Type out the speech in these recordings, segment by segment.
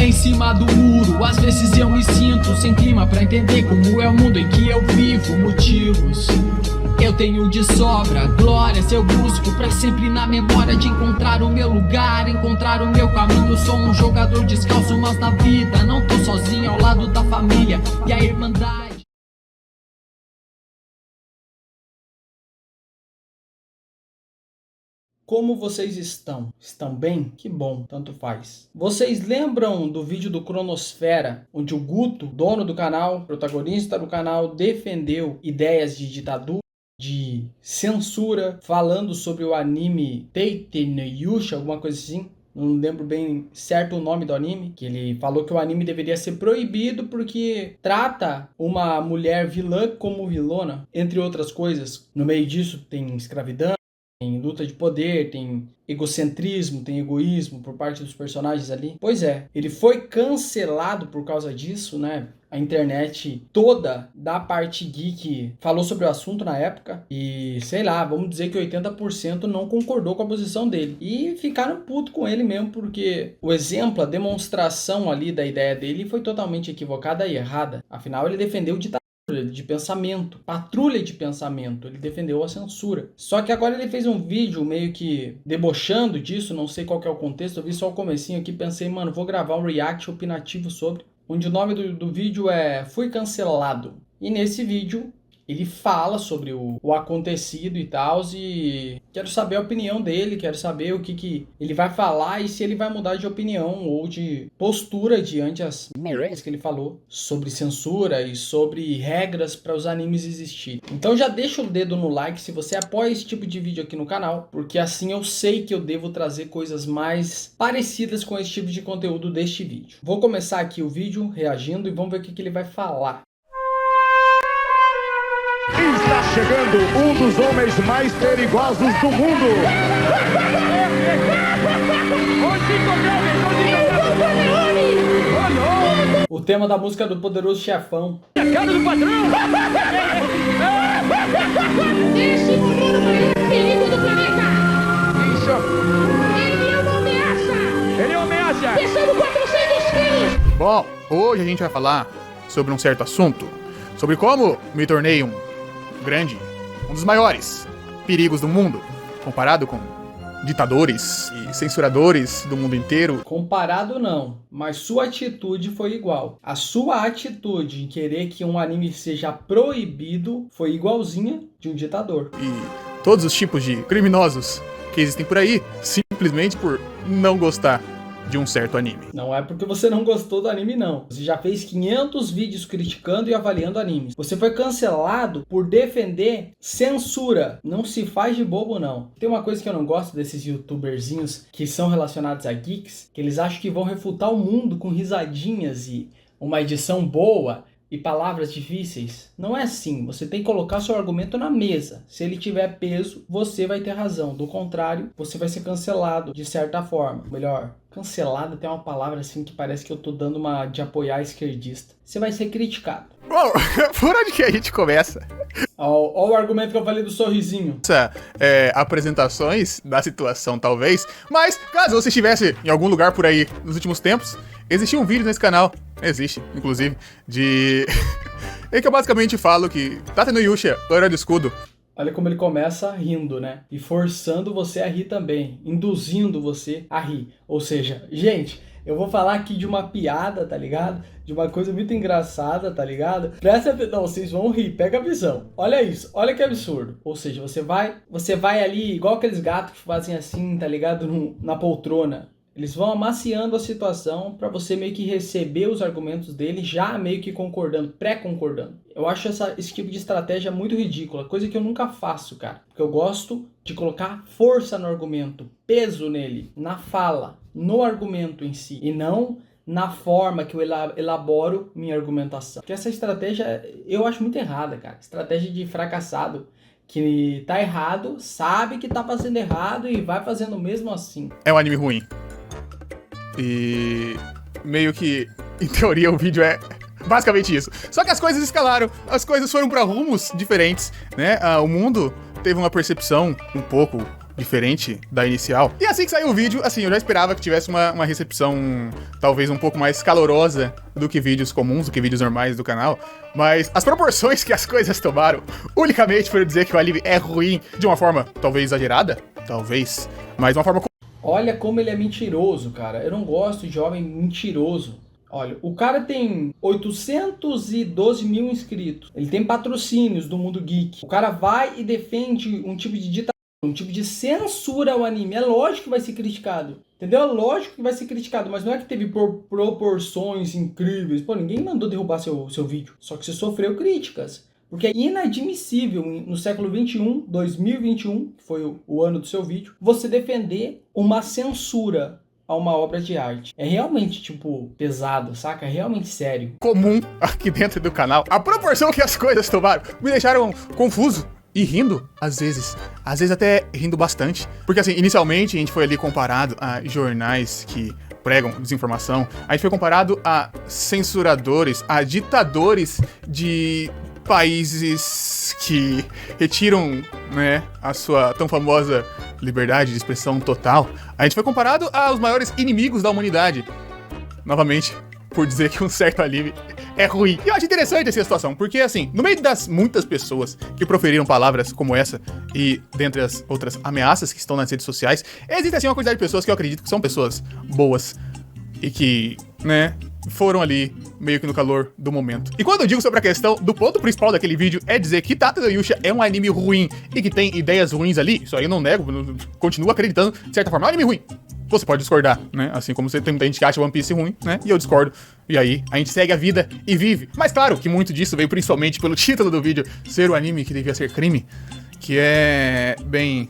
em cima do muro. Às vezes eu me sinto sem clima pra entender como é o mundo em que eu vivo. Motivos eu tenho de sobra, glórias eu busco pra sempre na memória de encontrar o meu lugar, encontrar o meu caminho. Sou um jogador descalço, mas na vida não tô sozinho, ao lado da família e a irmandade. Como vocês estão? Estão bem? Que bom, tanto faz. Vocês lembram do vídeo do Cronosfera, onde o Guto, dono do canal, protagonista do canal, defendeu ideias de ditadura, de censura, falando sobre o anime Tate no Yusha, alguma coisa assim? Não lembro bem certo o nome do anime, que ele falou que o anime deveria ser proibido porque trata uma mulher vilã como vilona, entre outras coisas. No meio disso tem escravidão, tem luta de poder, tem egocentrismo, tem egoísmo por parte dos personagens ali. Pois é, ele foi cancelado por causa disso, né? A internet toda da parte geek falou sobre o assunto na época e, sei lá, vamos dizer que 80% não concordou com a posição dele. E ficaram putos com ele mesmo, porque o exemplo, a demonstração ali da ideia dele foi totalmente equivocada e errada. Afinal, ele defendeu o ditador de pensamento, patrulha de pensamento, ele defendeu a censura. Só que agora ele fez um vídeo meio que debochando disso, não sei qual que é o contexto, eu vi só o comecinho aqui, pensei, mano, vou gravar um react opinativo sobre, onde o nome do vídeo é Fui Cancelado. E nesse vídeo ele fala sobre o acontecido e tal, e quero saber a opinião dele, quero saber o que ele vai falar e se ele vai mudar de opinião ou de postura diante as merdas que ele falou sobre censura e sobre regras para os animes existirem. Então já deixa o dedo no like se você apoia esse tipo de vídeo aqui no canal, porque assim eu sei que eu devo trazer coisas mais parecidas com esse tipo de conteúdo deste vídeo. Vou começar aqui o vídeo reagindo e vamos ver o que ele vai falar. Está chegando um dos homens mais perigosos do mundo. O tema da música do Poderoso Chefão. A cara do patrão. Esse menino é o perigo do planeta. Isso. Ele é uma ameaça. Ele é uma ameaça. Pesando 400 quilos. Bom, hoje a gente vai falar sobre um certo assunto, sobre como me tornei um dos maiores perigos do mundo, comparado com ditadores e censuradores do mundo inteiro. Comparado não, mas sua atitude foi igual. A sua atitude em querer que um anime seja proibido foi igualzinha de um ditador. E todos os tipos de criminosos que existem por aí, simplesmente por não gostar de um certo anime. Não é porque você não gostou do anime, não. Você já fez 500 vídeos criticando e avaliando animes. Você foi cancelado por defender censura. Não se faz de bobo, não. Tem uma coisa que eu não gosto desses youtuberzinhos que são relacionados a geeks, que eles acham que vão refutar o mundo com risadinhas e uma edição boa e palavras difíceis. Não é assim. Você tem que colocar seu argumento na mesa. Se ele tiver peso, você vai ter razão. Do contrário, você vai ser cancelado de certa forma. Melhor, cancelado tem uma palavra assim que parece que eu tô dando uma de apoiar esquerdista. Você vai ser criticado. Bom, por onde que a gente começa? Olha o argumento que eu falei do sorrisinho. Apresentações da situação, talvez. Mas, caso você estivesse em algum lugar por aí nos últimos tempos, existia um vídeo nesse canal, existe, inclusive, em que eu basicamente falo que Tate no Yusha, Loira do Escudo. Olha como ele começa rindo, né? E forçando você a rir também, induzindo você a rir. Ou seja, gente, eu vou falar aqui de uma piada, tá ligado? De uma coisa muito engraçada, tá ligado? Presta atenção, vocês vão rir, pega a visão. Olha isso, olha que absurdo. Ou seja, você vai ali, igual aqueles gatos que fazem assim, tá ligado? Na poltrona. Eles vão amaciando a situação pra você meio que receber os argumentos dele já meio que concordando, pré-concordando. Eu acho esse tipo de estratégia muito ridícula, coisa que eu nunca faço, cara. Porque eu gosto de colocar força no argumento, peso nele, na fala, no argumento em si, e não na forma que eu elaboro minha argumentação. Porque essa estratégia eu acho muito errada, cara. Estratégia de fracassado. Que tá errado, sabe que tá fazendo errado e vai fazendo mesmo assim. É um anime ruim. E meio que, em teoria, o vídeo é basicamente isso. Só que as coisas escalaram, as coisas foram pra rumos diferentes, né? O mundo teve uma percepção um pouco diferente da inicial. E assim que saiu o vídeo, assim, eu já esperava que tivesse uma recepção talvez um pouco mais calorosa do que vídeos comuns, do que vídeos normais do canal. Mas as proporções que as coisas tomaram, unicamente por dizer que o anime é ruim de uma forma talvez exagerada, talvez, mas de uma forma... Olha como ele é mentiroso, cara. Eu não gosto de homem mentiroso. Olha, o cara tem 812 mil inscritos. Ele tem patrocínios do mundo geek. O cara vai e defende um tipo de ditadura, um tipo de censura ao anime. É lógico que vai ser criticado. Entendeu? É lógico que vai ser criticado. Mas não é que teve proporções incríveis. Pô, ninguém mandou derrubar seu vídeo. Só que você sofreu críticas. Porque é inadmissível no século 21, 2021, que foi o ano do seu vídeo, você defender uma censura a uma obra de arte. É realmente, tipo, pesado, saca? É realmente sério. Comum aqui dentro do canal. A proporção que as coisas tomaram me deixaram confuso e rindo, às vezes até rindo bastante. Porque assim, inicialmente a gente foi ali comparado a jornais que pregam desinformação, a gente foi comparado a censuradores, a ditadores de países que retiram, né, a sua tão famosa liberdade de expressão total. A gente foi comparado aos maiores inimigos da humanidade. Novamente, por dizer que um certo anime é ruim. E eu acho interessante essa situação, porque assim, no meio das muitas pessoas que proferiram palavras como essa, e dentre as outras ameaças que estão nas redes sociais, existe assim uma quantidade de pessoas que eu acredito que são pessoas boas e que, né, foram ali meio que no calor do momento. E quando eu digo sobre a questão do ponto principal daquele vídeo é dizer que Tate no Yusha é um anime ruim e que tem ideias ruins ali, isso aí eu não nego, continuo acreditando, de certa forma, é um anime ruim. Você pode discordar, né? Assim como tem muita gente que acha One Piece ruim, né? E eu discordo. E aí, a gente segue a vida e vive. Mas claro que muito disso veio principalmente pelo título do vídeo, ser o anime que devia ser crime, que é, bem,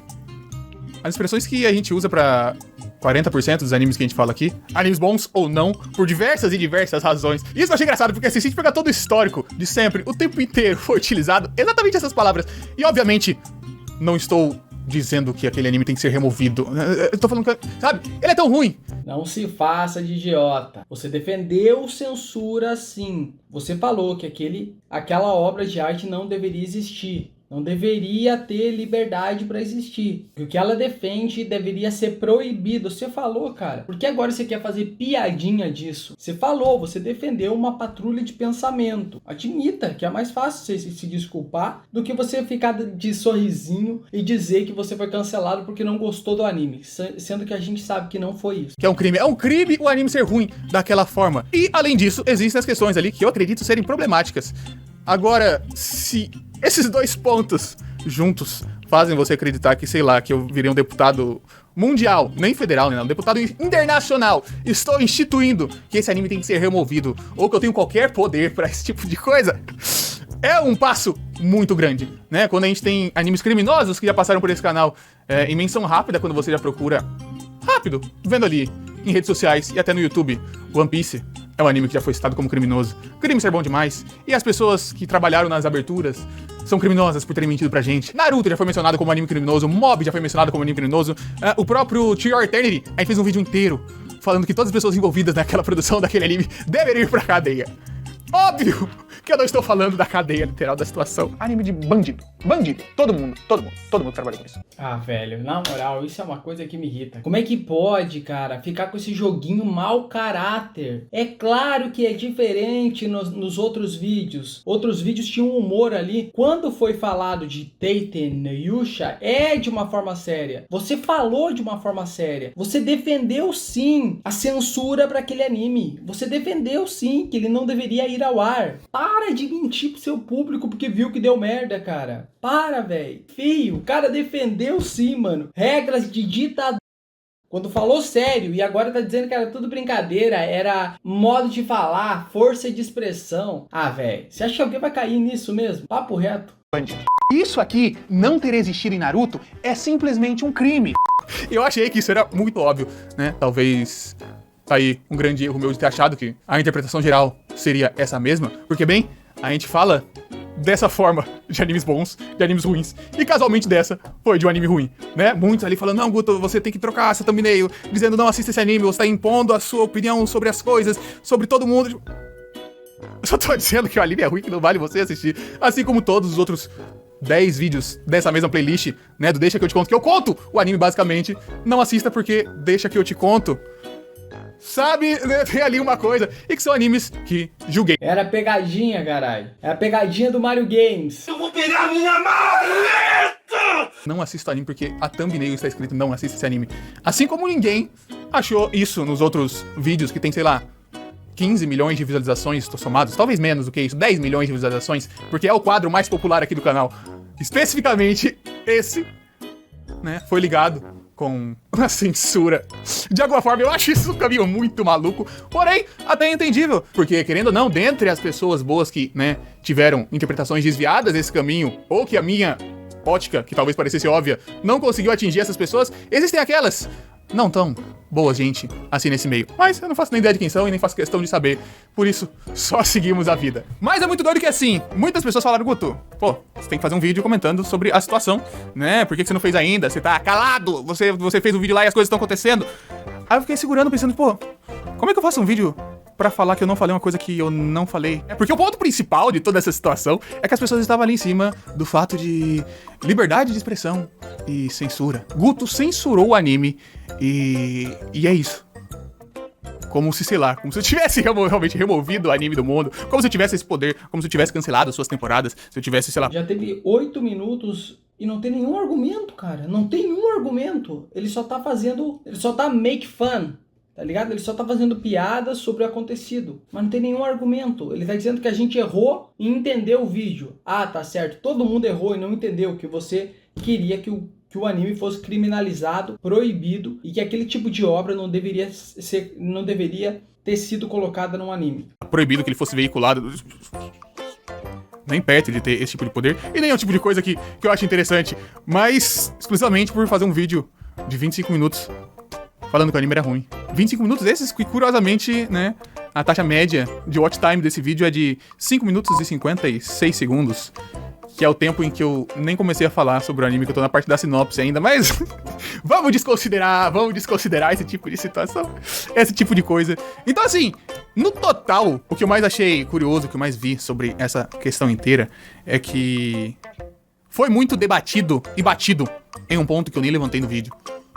as expressões que a gente usa pra 40% dos animes que a gente fala aqui, animes bons ou não, por diversas e diversas razões. E isso eu achei engraçado, porque assim, se a gente pegar todo o histórico de sempre, o tempo inteiro foi utilizado exatamente essas palavras. E obviamente, não estou dizendo que aquele anime tem que ser removido. Eu tô falando que, sabe, ele é tão ruim. Não se faça de idiota. Você defendeu censura sim. Você falou que aquela obra de arte não deveria existir. Não deveria ter liberdade para existir. O que ela defende deveria ser proibido. Você falou, cara. Por que agora você quer fazer piadinha disso? Você falou, você defendeu uma patrulha de pensamento. Admita que é mais fácil você se desculpar do que você ficar de sorrisinho e dizer que você foi cancelado porque não gostou do anime. Sendo que a gente sabe que não foi isso. Que é um crime. É um crime o anime ser ruim daquela forma. E, além disso, existem as questões ali que eu acredito serem problemáticas. Agora, se esses dois pontos juntos fazem você acreditar que, sei lá, que eu virei um deputado mundial, nem federal, nem nada, um deputado internacional, estou instituindo que esse anime tem que ser removido, ou que eu tenho qualquer poder pra esse tipo de coisa, é um passo muito grande, né? Quando a gente tem animes criminosos que já passaram por esse canal em menção rápida, quando você já procura rápido, vendo ali em redes sociais e até no YouTube, One Piece é um anime que já foi citado como criminoso. Crime ser bom demais. E as pessoas que trabalharam nas aberturas são criminosas por terem mentido pra gente. Naruto já foi mencionado como anime criminoso. Mob já foi mencionado como anime criminoso. O próprio To Your Eternity, a gente fez um vídeo inteiro falando que todas as pessoas envolvidas naquela produção daquele anime deveriam ir pra cadeia. Óbvio que eu não estou falando da cadeia literal da situação. Anime de bandido. Bandido. Todo mundo trabalha com isso. Ah, velho, na moral, isso é uma coisa que me irrita. Como é que pode, cara, ficar com esse joguinho mau caráter? É claro que é diferente nos outros vídeos. Outros vídeos tinham um humor ali. Quando foi falado de Tate no Yusha, é de uma forma séria. Você falou de uma forma séria. Você defendeu, sim, a censura para aquele anime. Você defendeu, sim, que ele não deveria ir ao ar. Para de mentir pro seu público porque viu que deu merda, cara. Para, velho. Fio, o cara defendeu sim, mano. Regras de ditadura. Quando falou sério e agora tá dizendo que era tudo brincadeira, era modo de falar, força de expressão. Ah, velho, você acha que alguém vai cair nisso mesmo? Papo reto. Bandido. Isso aqui, não ter existido em Naruto, é simplesmente um crime. Eu achei que isso era muito óbvio, né? Talvez tá aí um grande erro meu de ter achado que a interpretação geral seria essa mesma, porque, bem, a gente fala dessa forma de animes bons, de animes ruins, e casualmente dessa foi de um anime ruim, né? Muitos ali falando, não, Guto, você tem que trocar essa thumbnail, dizendo, não assista esse anime, você tá impondo a sua opinião sobre as coisas, sobre todo mundo. Eu só tô dizendo que o anime é ruim, que não vale você assistir, assim como todos os outros 10 vídeos dessa mesma playlist, né, do Deixa Que Eu Te Conto, que eu conto o anime basicamente, não assista porque Deixa Que Eu Te Conto, sabe, né, tem ali uma coisa, e que são animes que julguei. Era pegadinha, caralho. É a pegadinha do Mario Games. Eu vou pegar minha maleta! Não assista anime porque a thumbnail está escrito não assista esse anime. Assim como ninguém achou isso nos outros vídeos que tem, sei lá, 15 milhões de visualizações somados, talvez menos do que isso, 10 milhões de visualizações, porque é o quadro mais popular aqui do canal. Especificamente esse, né, foi ligado com a censura. De alguma forma, eu acho isso um caminho muito maluco, porém, até entendível, porque, querendo ou não, dentre as pessoas boas que, né, tiveram interpretações desviadas desse caminho, ou que a minha ótica, que talvez parecesse óbvia, não conseguiu atingir essas pessoas, existem aquelas não tão boa gente assim nesse meio. Mas eu não faço nem ideia de quem são e nem faço questão de saber. Por isso, só seguimos a vida. Mas é muito doido que assim, muitas pessoas falaram, Guto, pô, você tem que fazer um vídeo comentando sobre a situação, né? Por que você não fez ainda? Você tá calado, você fez um vídeo lá e as coisas estão acontecendo. Aí eu fiquei segurando, pensando, pô, como é que eu faço um vídeo pra falar que eu não falei uma coisa que eu não falei? É porque o ponto principal de toda essa situação é que as pessoas estavam ali em cima do fato de liberdade de expressão e censura. Guto censurou o anime e é isso. Como se, sei lá, como se eu tivesse realmente removido o anime do mundo, como se eu tivesse esse poder, como se eu tivesse cancelado as suas temporadas, se eu tivesse, sei lá... Já teve 8 minutos e não tem nenhum argumento, cara. Não tem nenhum argumento. Ele só tá make fun. Tá ligado? Ele só tá fazendo piadas sobre o acontecido. Mas não tem nenhum argumento. Ele tá dizendo que a gente errou e entendeu o vídeo. Ah, tá certo. Todo mundo errou e não entendeu que você queria que o anime fosse criminalizado, proibido, e que aquele tipo de obra não deveria ter sido colocada num anime. Proibido que ele fosse veiculado... Nem perto de ter esse tipo de poder. E nem é o tipo de coisa que eu acho interessante. Mas exclusivamente por fazer um vídeo de 25 minutos... falando que o anime era ruim. 25 minutos esses que, curiosamente, né, a taxa média de watch time desse vídeo é de 5 minutos e 56 segundos, que é o tempo em que eu nem comecei a falar sobre o anime, que eu tô na parte da sinopse ainda, mas vamos desconsiderar esse tipo de situação, esse tipo de coisa. Então, assim, no total, o que eu mais achei curioso, o que eu mais vi sobre essa questão inteira, é que foi muito debatido e batido em um ponto que eu nem levantei no vídeo.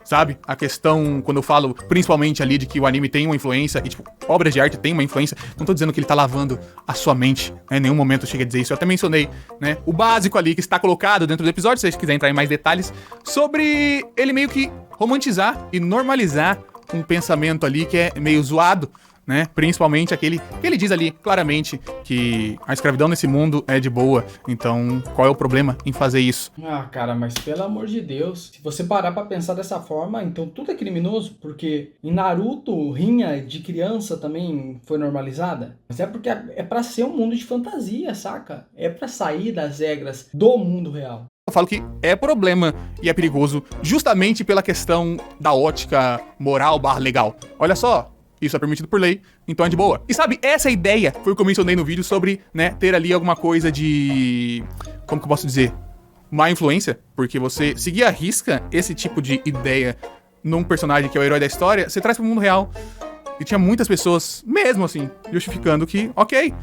Sabe? A questão, quando eu falo principalmente ali de que o anime tem uma influência, e tipo, obras de arte tem uma influência, não tô dizendo que ele tá lavando a sua mente, né? Em nenhum momento eu cheguei a dizer isso. Eu até mencionei, né? O básico ali que está colocado dentro do episódio, se vocês quiserem entrar em mais detalhes, sobre ele meio que romantizar e normalizar um pensamento ali que é meio zoado, né? Principalmente aquele que ele diz ali claramente que a escravidão nesse mundo é de boa. Então, qual é o problema em fazer isso? Ah, cara, mas pelo amor de Deus, se você parar pra pensar dessa forma, então tudo é criminoso, porque em Naruto, rinha de criança também foi normalizada. Mas é porque é pra ser um mundo de fantasia, saca? É pra sair das regras do mundo real. Eu falo que é problema e é perigoso justamente pela questão da ótica moral / legal. Olha só, isso é permitido por lei, então é de boa. E sabe, essa ideia foi o que eu mencionei no vídeo sobre, né, ter ali alguma coisa de... como que eu posso dizer? Má influência, porque você seguir à risca esse tipo de ideia num personagem que é o herói da história, você traz pro mundo real. E tinha muitas pessoas, mesmo assim, justificando que, ok,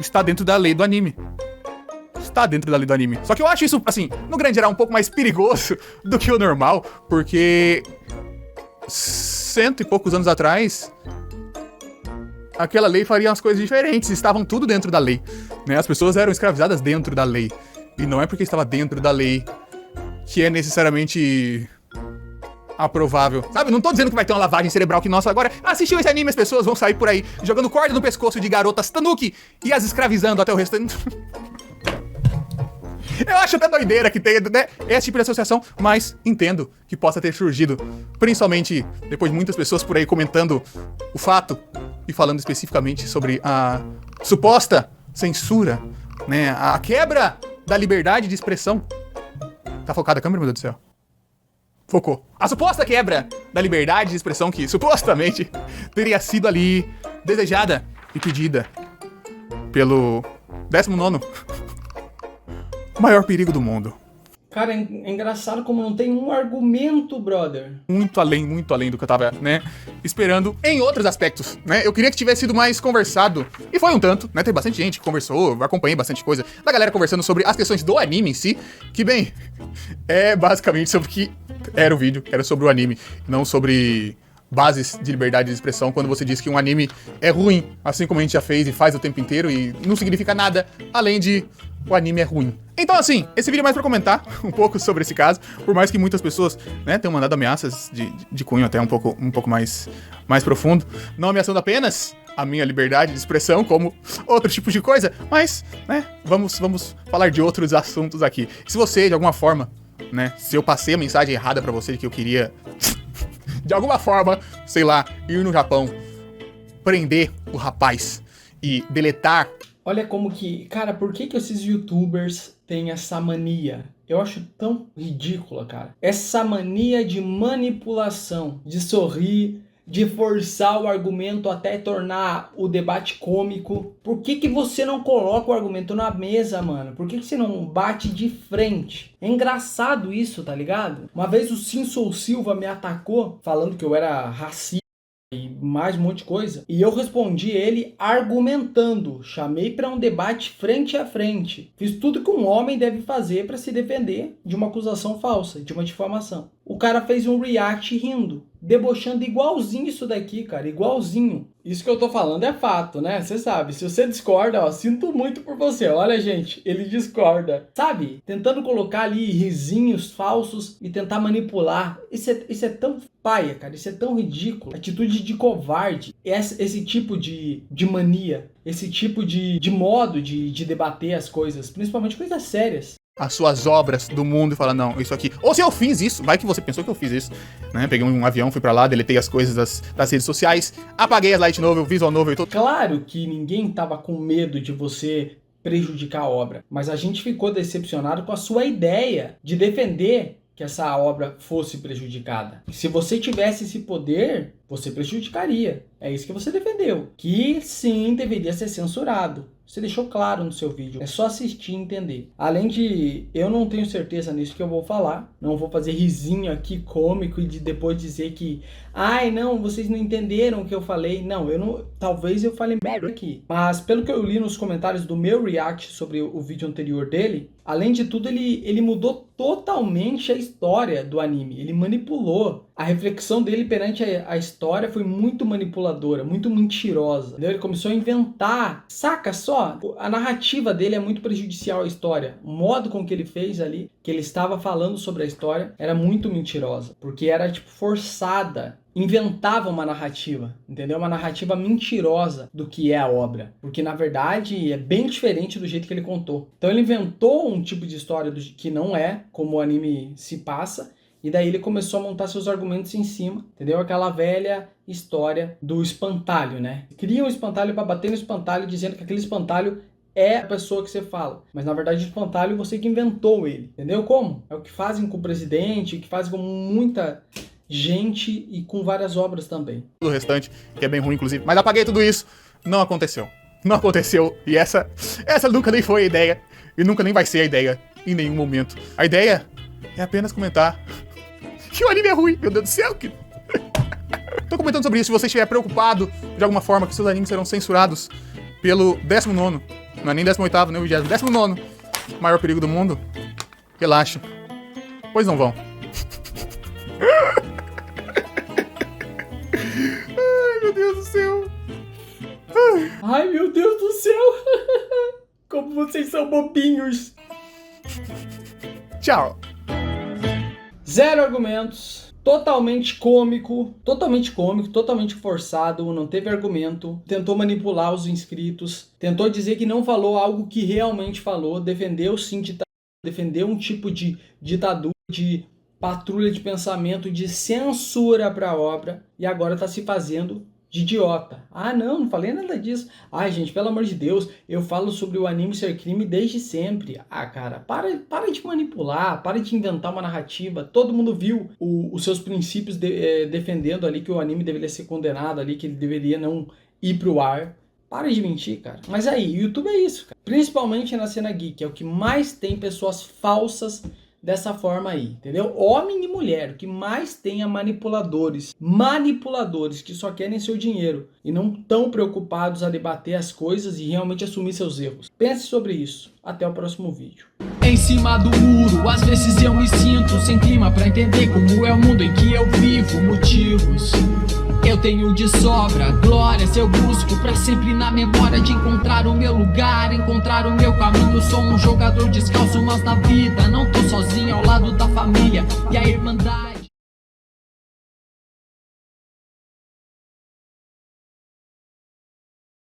está dentro da lei do anime. Está dentro da lei do anime. Só que eu acho isso, assim, no grande geral, um pouco mais perigoso do que o normal, porque... 100 e poucos anos atrás, aquela lei faria umas coisas diferentes, estavam tudo dentro da lei, né? As pessoas eram escravizadas dentro da lei, e não é porque estava dentro da lei que é necessariamente aprovável, sabe? Não tô dizendo que vai ter uma lavagem cerebral que, nossa, agora assistiu esse anime, as pessoas vão sair por aí jogando corda no pescoço de garotas tanuki e as escravizando até o restante. Eu acho até doideira que tenha, né, esse tipo de associação, mas entendo que possa ter surgido, principalmente depois de muitas pessoas por aí comentando o fato e falando especificamente sobre a suposta censura, né, a quebra da liberdade de expressão. Tá focada a câmera, meu Deus do céu? Focou. A suposta quebra da liberdade de expressão que supostamente teria sido ali desejada e pedida pelo 19º maior perigo do mundo. Cara, é engraçado como não tem um argumento, brother. Muito além do que eu tava, né, esperando em outros aspectos, né? Eu queria que tivesse sido mais conversado, e foi um tanto, né? Tem bastante gente que conversou, eu acompanhei bastante coisa da galera conversando sobre as questões do anime em si, que, bem, é basicamente sobre o que era o vídeo, era sobre o anime, não sobre bases de liberdade de expressão, quando você diz que um anime é ruim, assim como a gente já fez e faz o tempo inteiro, e não significa nada além de o anime é ruim. Então, assim, esse vídeo é mais pra comentar um pouco sobre esse caso, por mais que muitas pessoas, né, tenham mandado ameaças de cunho até um pouco mais profundo, não ameaçando apenas a minha liberdade de expressão, como outro tipo de coisa, mas, né, vamos falar de outros assuntos aqui. Se você, de alguma forma, né, se eu passei a mensagem errada pra você de que eu queria, de alguma forma, sei lá, ir no Japão, prender o rapaz e deletar. Olha como que... Cara, por que esses youtubers têm essa mania? Eu acho tão ridícula, cara. Essa mania de manipulação, de sorrir, de forçar o argumento até tornar o debate cômico. Por que você não coloca o argumento na mesa, mano? Por que você não bate de frente? É engraçado isso, tá ligado? Uma vez o Simpson Silva me atacou, falando que eu era racista e mais um monte de coisa, e eu respondi ele argumentando, chamei para um debate frente a frente, fiz tudo que um homem deve fazer para se defender de uma acusação falsa, de uma difamação. O cara fez um react rindo, debochando igualzinho isso daqui, cara, igualzinho. Isso que eu tô falando é fato, né? Você sabe, se você discorda, ó, sinto muito por você. Olha, gente, ele discorda. Sabe? Tentando colocar ali risinhos falsos e tentar manipular. Isso é tão paia, cara. Isso é tão ridículo. Atitude de covarde. Esse tipo de mania. Esse tipo de modo de debater as coisas. Principalmente coisas sérias. As suas obras do mundo e fala, não, isso aqui... Ou se eu fiz isso, vai que você pensou que eu fiz isso, né? Peguei um avião, fui pra lá, deletei as coisas das redes sociais, apaguei as light novel, visual novel e tudo. Claro que ninguém tava com medo de você prejudicar a obra, mas a gente ficou decepcionado com a sua ideia de defender que essa obra fosse prejudicada. Se você tivesse esse poder, você prejudicaria. É isso que você defendeu. Que sim, deveria ser censurado. Você deixou claro no seu vídeo. É só assistir e entender. Além de, eu não tenho certeza nisso que eu vou falar. Não vou fazer risinho aqui cômico e de depois dizer que, ai não, vocês não entenderam o que eu falei. Não, eu não. Talvez eu fale merda aqui. Mas pelo que eu li nos comentários do meu react sobre o vídeo anterior dele, além de tudo, ele mudou totalmente a história do anime. Ele manipulou. A reflexão dele perante a história foi muito manipuladora, muito mentirosa. Entendeu? Ele começou a inventar. Saca só? A narrativa dele é muito prejudicial à história. O modo com que ele fez ali, que ele estava falando sobre a história, era muito mentirosa. Porque era, tipo, forçada. Inventava uma narrativa, entendeu? Uma narrativa mentirosa do que é a obra. Porque, na verdade, é bem diferente do jeito que ele contou. Então, ele inventou um tipo de história que não é como o anime se passa. E daí ele começou a montar seus argumentos em cima, entendeu? Aquela velha história do espantalho, né? Cria um espantalho para bater no espantalho, dizendo que aquele espantalho é a pessoa que você fala. Mas na verdade o espantalho você que inventou ele, entendeu? Como? É o que fazem com o presidente, o que fazem com muita gente e com várias obras também. O restante, que é bem ruim inclusive. Mas apaguei tudo isso, não aconteceu. Não aconteceu. E essa nunca nem foi a ideia. E nunca nem vai ser a ideia em nenhum momento. A ideia é apenas comentar que o anime é ruim, meu Deus do céu. Tô comentando sobre isso. Se você estiver preocupado de alguma forma que seus animes serão censurados pelo 19º, não é nem 18º, nem o 20º, 19º maior perigo do mundo, relaxa, pois não vão. Ai, meu Deus do céu. Ai, meu Deus do céu. Como vocês são bobinhos. Tchau. Zero argumentos, totalmente cômico, totalmente forçado, não teve argumento, tentou manipular os inscritos, tentou dizer que não falou algo que realmente falou, defendeu sim ditadura, defendeu um tipo de ditadura, de patrulha de pensamento, de censura para a obra, e agora está se fazendo de idiota. Ah, não falei nada disso. Ai, gente, pelo amor de Deus, eu falo sobre o anime ser crime desde sempre. Ah, cara, para de manipular, para de inventar uma narrativa. Todo mundo viu os seus princípios defendendo ali que o anime deveria ser condenado ali, que ele deveria não ir pro ar. Para de mentir, cara. Mas aí, o YouTube é isso, cara. Principalmente na cena geek, é o que mais tem pessoas falsas dessa forma aí, entendeu? Homem e mulher, o que mais tem é manipuladores que só querem seu dinheiro e não estão preocupados a debater as coisas e realmente assumir seus erros. Pense sobre isso. Até o próximo vídeo. Em cima do muro, às vezes eu me sinto sem clima pra entender como é o mundo em que eu vivo. Motivos eu tenho de sobra, glórias eu busco pra sempre na memória de encontrar o meu lugar, encontrar o meu caminho. Sou um jogador descalço, mas na vida não tô sozinho, ao lado da família e a irmandade.